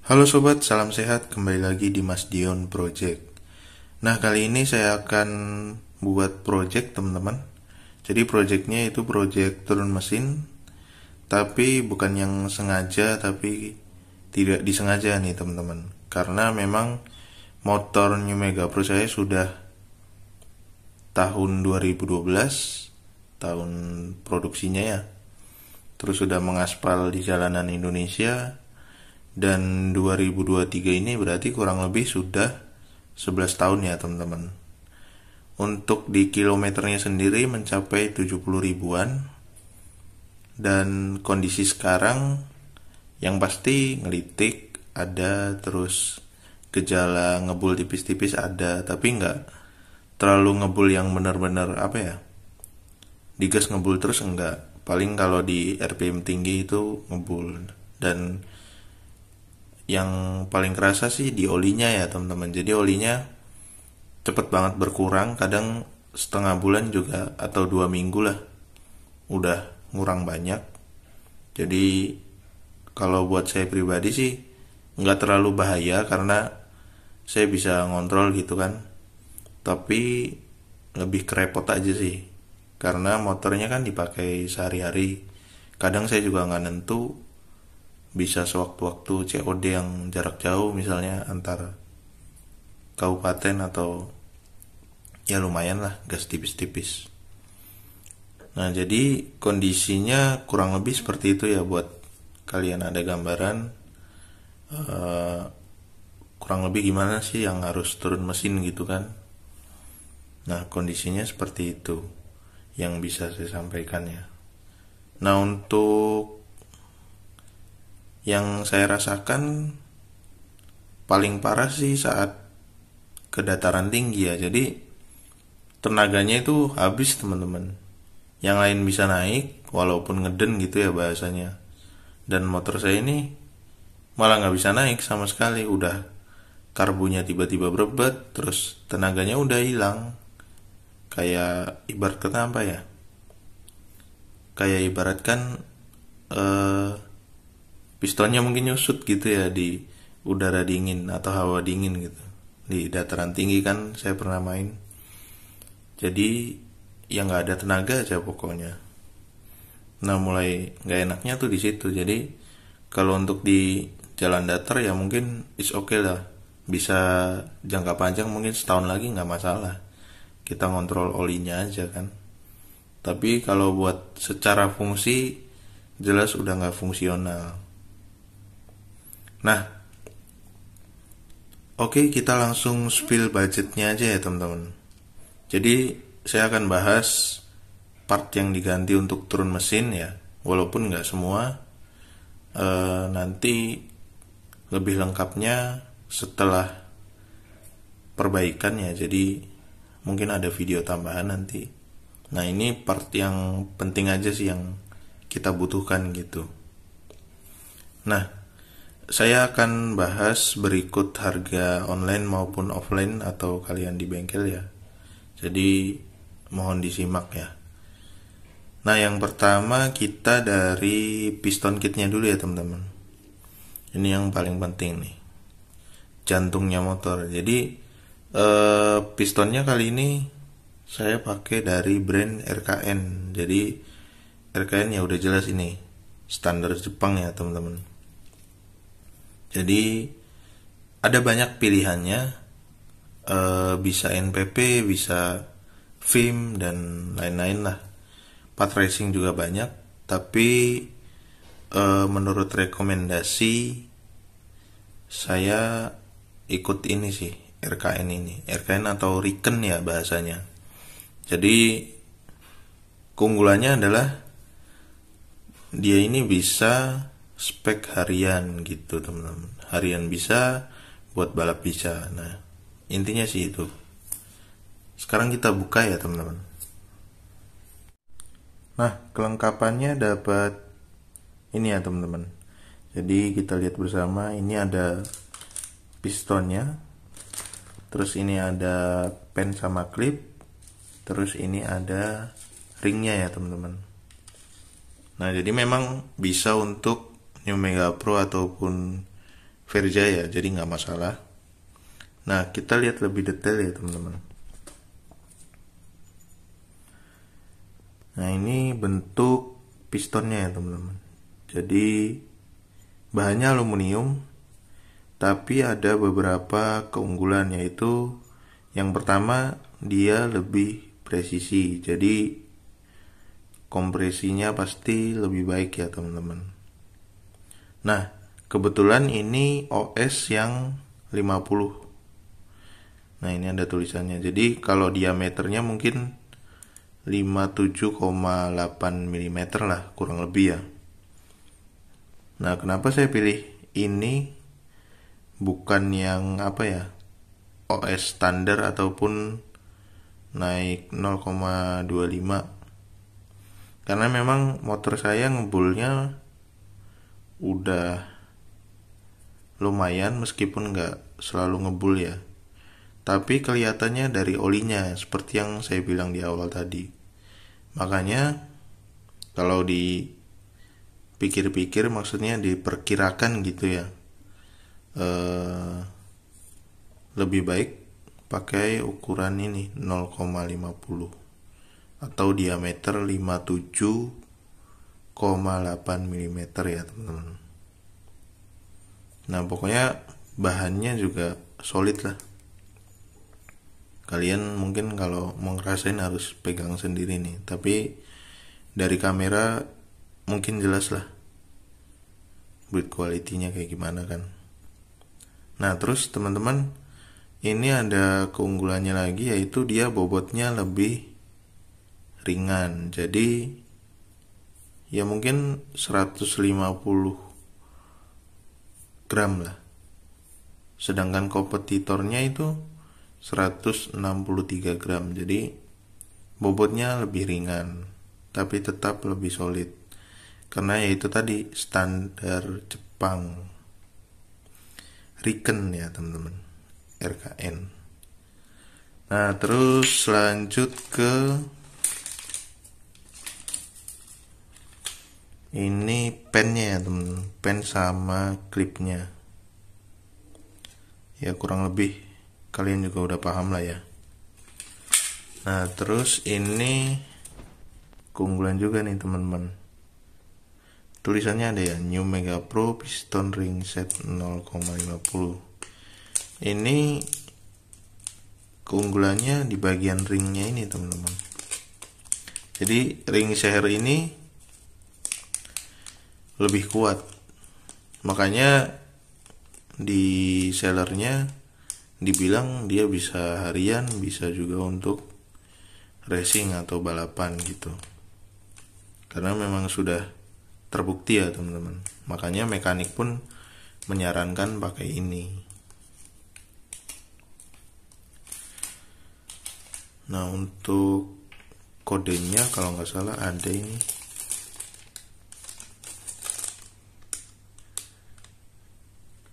Halo sobat, salam sehat. Kembali lagi di Mas Dion Project. Nah, kali ini saya akan buat project, teman-teman. Jadi projectnya itu project turun mesin, tapi bukan yang sengaja, tapi tidak disengaja nih, teman-teman. Karena memang motor New Mega Pro saya sudah tahun 2012, tahun produksinya ya. Terus sudah mengaspal di jalanan Indonesia. Dan 2023 ini berarti kurang lebih sudah 11 tahun ya teman-teman. Untuk di kilometernya sendiri mencapai 70 ribuan. Dan kondisi sekarang yang pasti ngelitik ada, terus gejala ngebul tipis-tipis ada, tapi nggak terlalu ngebul yang benar-benar apa ya, digas ngebul terus enggak. Paling kalau di RPM tinggi itu ngebul. Dan yang paling kerasa sih di olinya ya teman-teman. Jadi olinya cepet banget berkurang, kadang setengah bulan juga atau 2 minggu lah udah ngurang banyak. Jadi kalau buat saya pribadi sih nggak terlalu bahaya karena saya bisa ngontrol gitu kan. Tapi lebih kerepot aja sih karena motornya kan dipakai sehari-hari. Kadang saya juga nggak nentu, bisa sewaktu-waktu COD yang jarak jauh misalnya antar kabupaten atau ya lumayan lah gas tipis-tipis. Nah, jadi kondisinya kurang lebih seperti itu ya, buat kalian ada gambaran kurang lebih gimana sih yang harus turun mesin gitu kan. Nah, kondisinya seperti itu yang bisa saya sampaikan ya. Nah, untuk yang saya rasakan paling parah sih saat ke dataran tinggi ya. Jadi tenaganya itu habis teman-teman. Yang lain bisa naik walaupun ngeden gitu ya bahasanya. Dan motor saya ini malah nggak bisa naik sama sekali. Udah karbunya tiba-tiba berebet, terus tenaganya udah hilang. Kayak ibarat kata apa ya? Kayak ibaratkan pistonnya mungkin nyusut gitu ya di udara dingin atau hawa dingin gitu. Di dataran tinggi kan saya pernah main. Jadi ya nggak ada tenaga aja pokoknya. Nah, mulai nggak enaknya tuh di situ. Jadi kalau untuk di jalan datar ya mungkin is okay lah. Bisa jangka panjang mungkin setahun lagi nggak masalah. Kita ngontrol olinya aja kan. Tapi kalau buat secara fungsi jelas udah nggak fungsional. Nah, oke, kita langsung spill budgetnya aja ya teman-teman. Jadi saya akan bahas part yang diganti untuk turun mesin ya, walaupun nggak semua. Nanti lebih lengkapnya setelah perbaikan ya. Jadi mungkin ada video tambahan nanti. Nah, ini part yang penting aja sih yang kita butuhkan gitu. Nah, saya akan bahas berikut harga online maupun offline atau kalian di bengkel ya. Jadi mohon disimak ya. Nah, yang pertama kita dari piston kitnya dulu ya teman-teman. Ini yang paling penting nih, jantungnya motor. Jadi pistonnya kali ini saya pakai dari brand RKN. Jadi RKN ya udah jelas ini standar Jepang ya teman-teman. Jadi ada banyak pilihannya, bisa NPP, bisa FIM dan lain-lain lah. Part racing juga banyak, tapi menurut rekomendasi saya ikut ini sih, RKN ini, RKN atau Riken ya bahasanya. Jadi keunggulannya adalah dia ini bisa spek harian gitu teman-teman. Harian bisa, buat balap bisa. Nah, intinya sih itu. Sekarang kita buka ya teman-teman. Nah, kelengkapannya dapat ini ya teman-teman. Jadi kita lihat bersama, ini ada pistonnya, terus ini ada pen sama klip, terus ini ada ringnya ya teman-teman. Nah, jadi memang bisa untuk New Mega Pro ataupun Verja ya, jadi nggak masalah. Nah, kita lihat lebih detail ya teman-teman. Nah, ini bentuk pistonnya ya teman-teman. Jadi bahannya aluminium, tapi ada beberapa keunggulan, yaitu yang pertama dia lebih presisi. Jadi kompresinya pasti lebih baik ya teman-teman. Nah, kebetulan ini OS yang 50. Nah, ini ada tulisannya. Jadi kalau diameternya mungkin 57,8 mm lah kurang lebih ya. Nah, kenapa saya pilih ini bukan yang OS standar ataupun naik 0,25? Karena memang motor saya ngebulnya udah lumayan, meskipun nggak selalu ngebul ya. Tapi kelihatannya dari olinya, seperti yang saya bilang di awal tadi. Makanya kalau dipikir-pikir, maksudnya diperkirakan gitu ya, lebih baik pakai ukuran ini 0,50 atau diameter 57,8 mm ya teman-teman. Nah, pokoknya bahannya juga solid lah. Kalian mungkin kalau mau ngerasain harus pegang sendiri nih, tapi dari kamera mungkin jelas lah build quality-nya kayak gimana kan. Nah, terus teman-teman, ini ada keunggulannya lagi, yaitu dia bobotnya lebih ringan. Jadi ya mungkin 150 gram lah. Sedangkan kompetitornya itu 163 gram. Jadi bobotnya lebih ringan, tapi tetap lebih solid. Karena yaitu tadi standar Jepang, Riken ya teman-teman, RKN. Nah, terus lanjut ke ini pennya ya teman, pen sama klipnya. Ya kurang lebih kalian juga udah paham lah ya. Nah, terus ini keunggulan juga nih teman-teman. Tulisannya ada ya, New Mega Pro Piston Ring Set 0,50. Ini keunggulannya di bagian ringnya ini teman-teman. Jadi ring share ini lebih kuat. Makanya di sellernya dibilang dia bisa harian, bisa juga untuk racing atau balapan gitu. Karena memang sudah terbukti ya teman-teman. Makanya mekanik pun menyarankan pakai ini. Nah, untuk kodenya kalau nggak salah ada ini.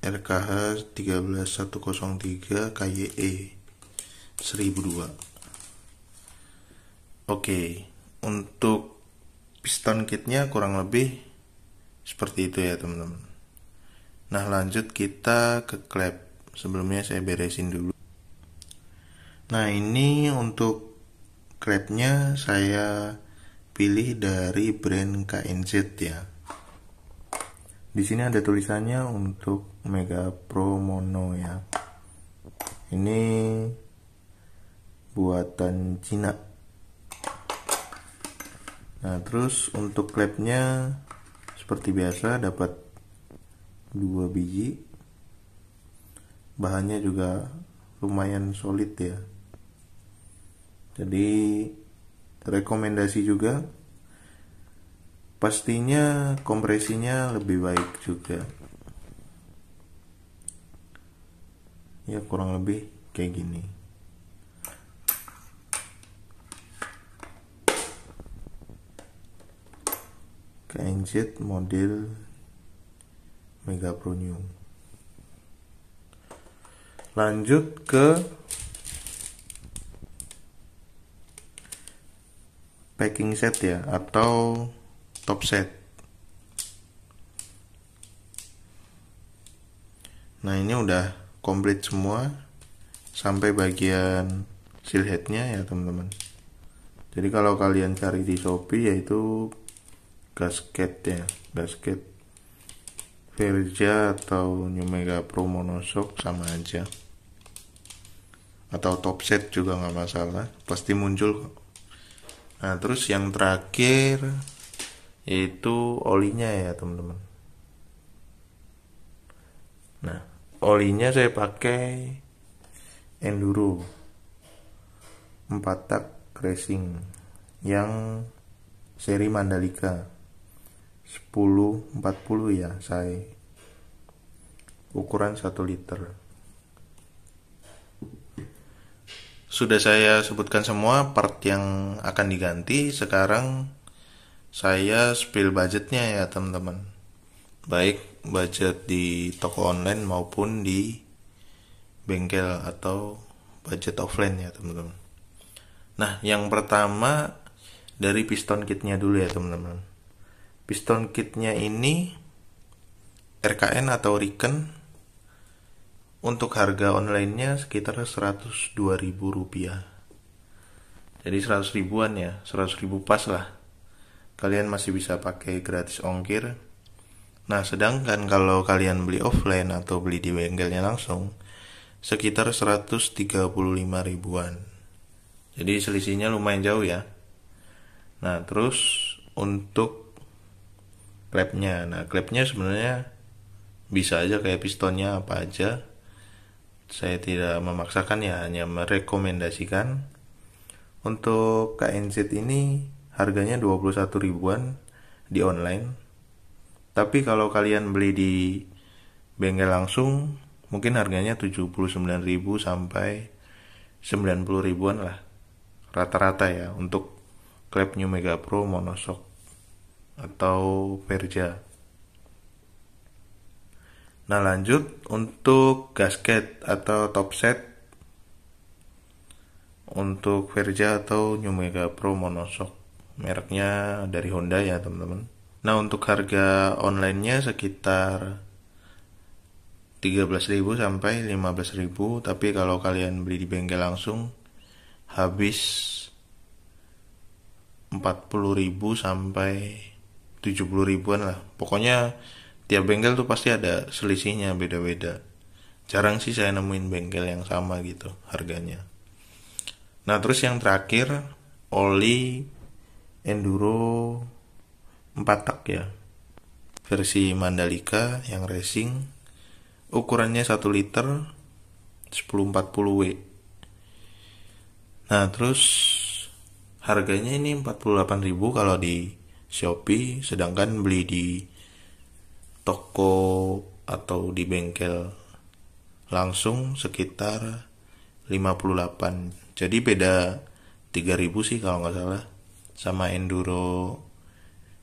RKH 13103 KYE 1002. Oke, untuk piston kitnya kurang lebih seperti itu ya teman-teman. Nah, lanjut kita ke klep. Sebelumnya saya beresin dulu. Nah, ini untuk klepnya saya pilih dari brand KNZ ya. Di sini ada tulisannya untuk Mega Pro Mono ya. Ini buatan Cina. Nah, terus untuk klepnya seperti biasa dapat 2 biji. Bahannya juga lumayan solid ya. Jadi rekomendasi juga. Pastinya kompresinya lebih baik juga. Ya kurang lebih kayak gini. KNZ model Mega Pro New. Lanjut ke packing set ya, atau top set. Nah ini udah komplit semua sampai bagian seal headnya ya teman-teman. Jadi kalau kalian cari di Shopee yaitu gasket ya, gasket Verja atau New Mega Pro Monoshock sama aja, atau top set juga nggak masalah, pasti muncul kok. Nah terus yang terakhir yaitu olinya ya teman-teman. Nah olinya saya pakai Enduro 4 tak racing yang seri Mandalika 1040 ya, saya ukuran 1 liter. Sudah saya sebutkan semua part yang akan diganti. Sekarang saya spill budgetnya ya teman-teman, baik budget di toko online maupun di bengkel atau budget offline ya teman-teman. Nah yang pertama dari piston kitnya dulu ya teman-teman. Piston kitnya ini RKN atau Riken, untuk harga online-nya sekitar 102.000 rupiah. Jadi 100 ribuan ya, 100 ribu pas lah. Kalian masih bisa pakai gratis ongkir. Nah sedangkan kalau kalian beli offline atau beli di bengkelnya langsung sekitar 135 ribuan. Jadi selisihnya lumayan jauh ya. Nah terus untuk klepnya, nah klepnya sebenarnya bisa aja kayak pistonnya apa aja. Saya tidak memaksakan ya, hanya merekomendasikan. Untuk KNZ ini harganya 21 ribuan di online. Tapi kalau kalian beli di bengkel langsung mungkin harganya 79.000 sampai 90 ribuan lah rata-rata ya untuk klep New Mega Pro Monoshock atau Verja. Nah lanjut untuk gasket atau top set untuk Verja atau New Mega Pro Monoshock, mereknya dari Honda ya teman-teman. Nah untuk harga online-nya sekitar 13.000 sampai 15.000, tapi kalau kalian beli di bengkel langsung habis 40.000 sampai 70 ribuan lah. Pokoknya tiap bengkel tuh pasti ada selisihnya beda-beda. Jarang sih saya nemuin bengkel yang sama gitu harganya. Nah terus yang terakhir oli Enduro 4 tak ya, versi Mandalika yang racing, ukurannya 1 liter 1040W. Nah terus harganya ini 48.000 kalau di Shopee, sedangkan beli di toko atau di bengkel langsung sekitar 58. Jadi beda 3.000 sih kalau nggak salah sama Enduro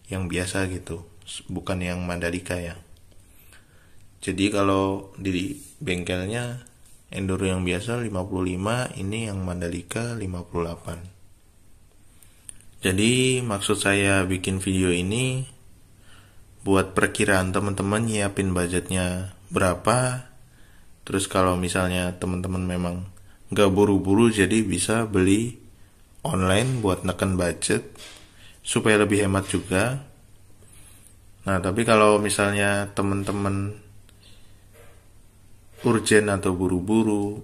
yang biasa gitu, bukan yang Mandalika ya. Jadi kalau di bengkelnya Enduro yang biasa 55, ini yang Mandalika 58. Jadi maksud saya bikin video ini buat perkiraan teman-teman nyiapin budgetnya berapa. Terus kalau misalnya teman-teman memang gak buru-buru, jadi bisa beli online buat neken budget supaya lebih hemat juga. Nah tapi kalau misalnya teman-teman urgen atau buru-buru,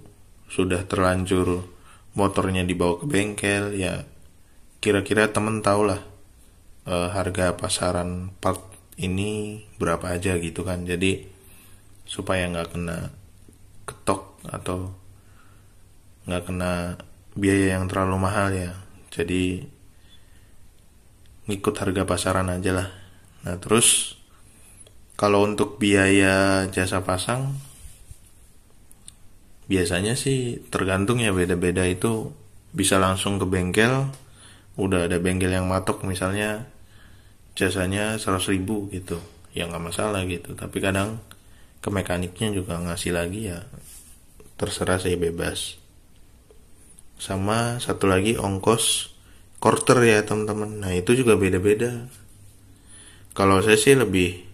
sudah terlanjur motornya dibawa ke bengkel ya, kira-kira temen tau lah harga pasaran part ini berapa aja gitu kan. Jadi supaya nggak kena ketok atau nggak kena biaya yang terlalu mahal ya, jadi ngikut harga pasaran aja lah. Nah terus kalau untuk biaya jasa pasang biasanya sih tergantung ya, beda-beda. Itu bisa langsung ke bengkel, udah ada bengkel yang matok misalnya jasanya 100.000 gitu ya nggak masalah gitu. Tapi kadang ke mekaniknya juga ngasih lagi ya, terserah, saya bebas. Sama satu lagi ongkos quarter ya teman-teman. Nah itu juga beda-beda. Kalau saya sih lebih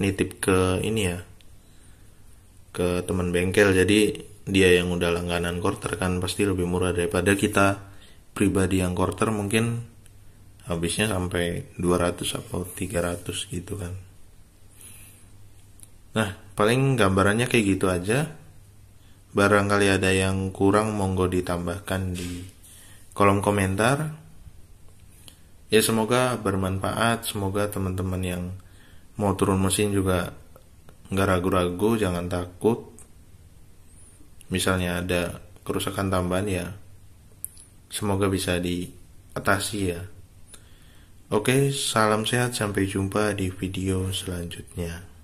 nitip ke ini ya, ke teman bengkel, jadi dia yang udah langganan quarter kan pasti lebih murah daripada kita pribadi yang quarter, mungkin habisnya sampai 200 atau 300 gitu kan. Nah, paling gambarannya kayak gitu aja. Barangkali ada yang kurang, monggo ditambahkan di kolom komentar. Ya semoga bermanfaat, semoga teman-teman yang mau turun mesin juga nggak ragu-ragu, jangan takut. Misalnya ada kerusakan tambahan ya, semoga bisa diatasi ya. Oke, salam sehat, sampai jumpa di video selanjutnya.